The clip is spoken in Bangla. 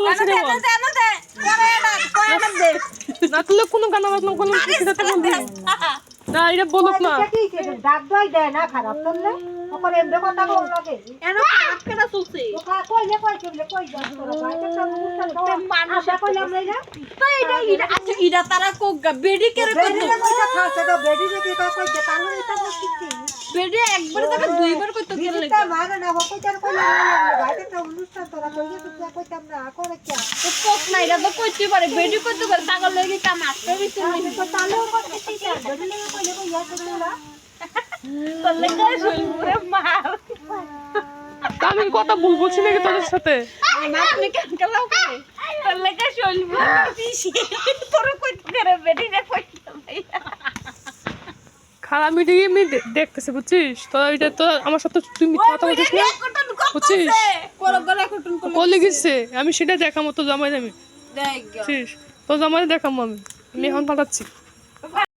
বললাম সেটা বল না তুলে কোনো গান বাজলাম কোনো সেটা তো বলবি না এটা বলুক না ডাক দই দেয় না খারাপ করলে ওপরে এমনি কথা বল লাগে এর আটকেটা চলছে কইলে কই যাস তোরা বাইরে তো মানুষ কইলাম না তো এটা আচ্ছা ইরা তারা কোগা বেডি করে বেডি কইতা খাচ্ছে তো বেডি কি কই যে তালু এটা শিখছি বেডি একবার থেকে দুইবার কইতো গেল এটা মানে না কইতার কইলাম বাইরে তো অনুষ্ঠান তোরা কইলে তো কইতাম না করে কি তো কোক না এটা তো কইতে পারে বেডি কইতে পারে তাগল লাগি কাম আসতে দিছে তো তালু করতে চাই বেডি কইলে কই ইয়া তোরা তোলে গায় শুনপুরে মার আমি কথা ভুল বলছি নাকি তোদের সাথে আপনি কেন গেলাও করে তোলে গায় শুনপুরে পিছি তোর কইতে করে বেডি রে কইতে ভাইয়া খারাপ মিডিয়ে আমি দেখতেছি বুঝছিস তোরা এটা তো আমার সাথে তুই মিথ্যা কথা বলছিস না বুঝছিস বলে গেছে আমি সেটা দেখামো তো জামাই আমি দেখ বুঝছিস তো জামাই দেখামো আমি এখন পাঠাচ্ছি